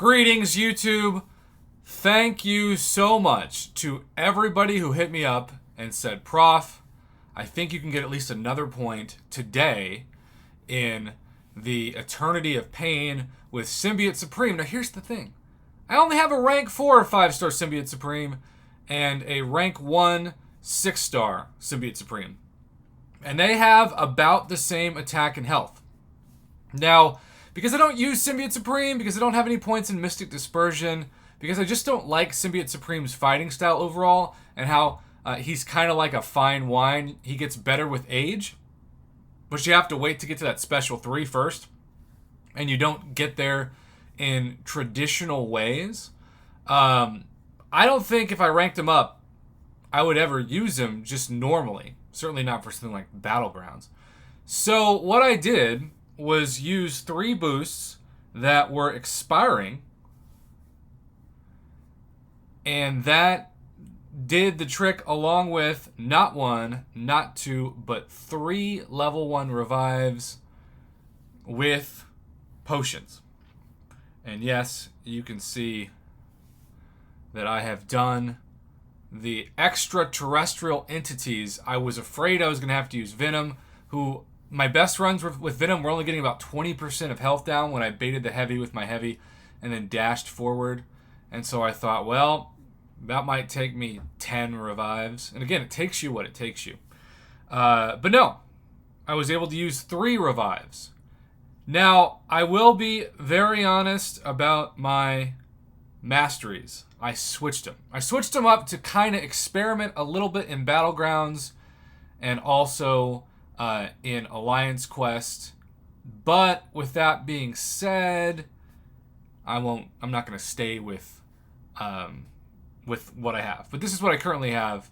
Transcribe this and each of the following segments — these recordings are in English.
Greetings, YouTube. Thank you so much to everybody who hit me up and said, Prof, I think you can get at least another point today in the Eternity of Pain with Symbiote Supreme. Now, here's the thing. I only have a rank 4 5-star Symbiote Supreme and a rank 1 6-star Symbiote Supreme. And they have about the same attack and health. Now, because I don't use Symbiote Supreme, because I don't have any points in Mystic Dispersion, because I just don't like Symbiote Supreme's fighting style overall, and how he's kind of like a fine wine. He gets better with age, but you have to wait to get to that special 3 first, and you don't get there in traditional ways. I don't think if I ranked him up, I would ever use him just normally. Certainly not for something like Battlegrounds. So what I did was use 3 boosts that were expiring, and that did the trick, along with not 1, not 2, but 3 level 1 revives with potions. And yes, you can see that I have done the extraterrestrial entities. I was afraid I was going to have to use Venom, who my best runs with Venom were only getting about 20% of health down when I baited the heavy with my heavy and then dashed forward. And so I thought, well, that might take me 10 revives. And again, it takes you what it takes you. But no, I was able to use 3 revives. Now, I will be very honest about my masteries. I switched them. I switched them up to kind of experiment a little bit in Battlegrounds and also in Alliance Quest. But with that being said, I'm not going to stay with what I have. But this is what I currently have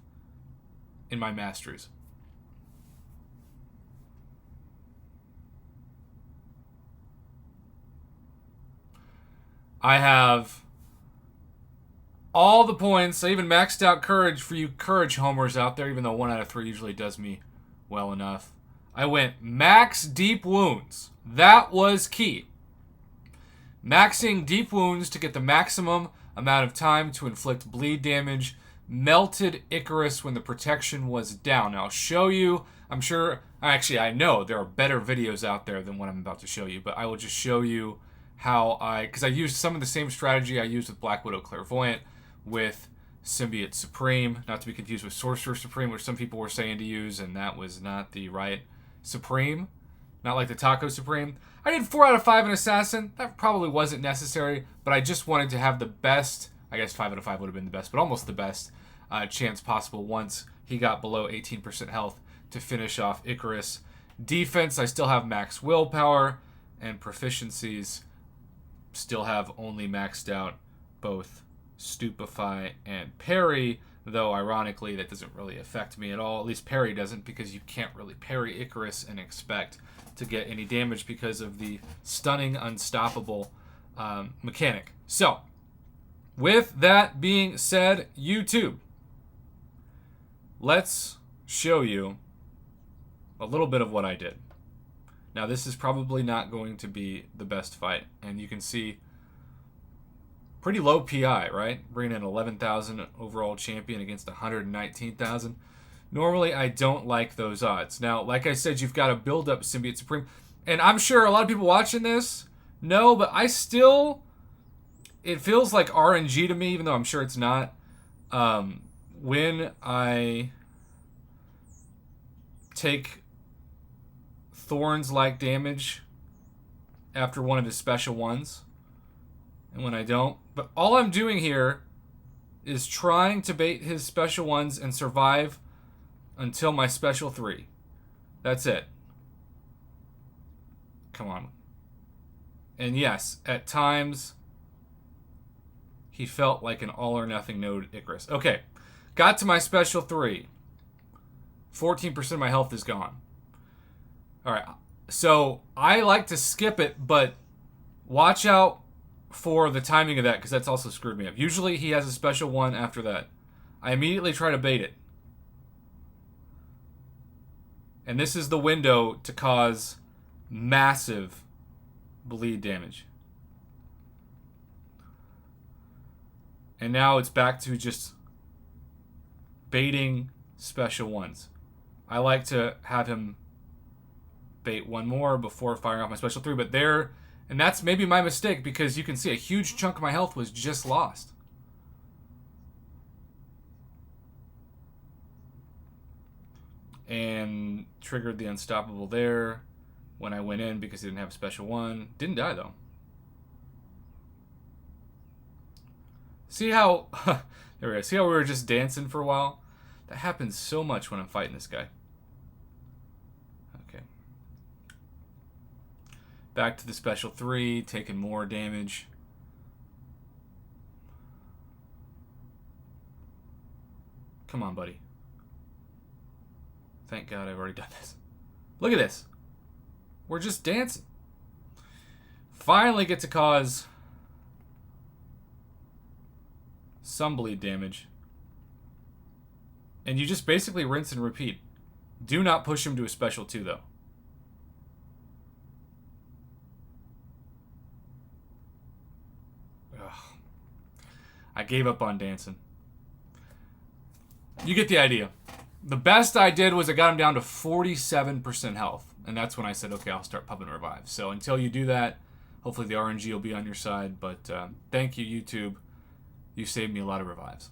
in my masteries. I have all the points. I even maxed out Courage for you Courage homers out there, even though 1 out of 3 usually does me well enough. I went max deep wounds. That was key. Maxing deep wounds to get the maximum amount of time to inflict bleed damage. Melted Icarus when the protection was down. Now, I'll show you. I'm sure, actually, I know there are better videos out there than what I'm about to show you, but I will just show you how because I used some of the same strategy I used with Black Widow Clairvoyant with Symbiote Supreme, not to be confused with Sorcerer Supreme, which some people were saying to use, and that was not the right Supreme, not like the Taco Supreme. I did 4 out of 5 in Assassin. That probably wasn't necessary, but I just wanted to have the best, I guess 5 out of 5 would have been the best, but almost the best chance possible once he got below 18% health to finish off Icarus. Defense, I still have max willpower, and proficiencies still have only maxed out both Stupefy and Parry, though ironically that doesn't really affect me at all. At least Parry doesn't, because you can't really parry Icarus and expect to get any damage because of the stunning unstoppable mechanic. So, with that being said, YouTube, let's show you a little bit of what I did. Now, this is probably not going to be the best fight, and you can see pretty low PI, right? Bringing in 11,000 overall champion against 119,000. Normally, I don't like those odds. Now, like I said, you've got to build up Symbiote Supreme, and I'm sure a lot of people watching this know, but I still, it feels like RNG to me, even though I'm sure it's not. When I take Thorns-like damage after one of his special ones, and when I don't. But all I'm doing here is trying to bait his special ones and survive until my special 3. That's it. Come on. And yes, at times, he felt like an all-or-nothing node Icarus. Okay, got to my special 3. 14% of my health is gone. Alright, so I like to skip it, but watch out for the timing of that, because that's also screwed me up. Usually he has a special 1 after that. I immediately try to bait it. And this is the window to cause massive bleed damage. And now it's back to just baiting special ones. I like to have him bait one more before firing off my special 3, but there, and that's maybe my mistake, because you can see a huge chunk of my health was just lost. And triggered the unstoppable there when I went in because he didn't have a special 1. Didn't die though. See how there we go. See how we were just dancing for a while? That happens so much when I'm fighting this guy. Okay. Back to the special 3, taking more damage. Come on, buddy. Thank God I've already done this. Look at this. We're just dancing. Finally get to cause some bleed damage. And you just basically rinse and repeat. Do not push him to a special 2, though. Ugh. I gave up on dancing. You get the idea. The best I did was I got him down to 47% health. And that's when I said, okay, I'll start pumping revives. So until you do that, hopefully the RNG will be on your side. But thank you, YouTube. You saved me a lot of revives.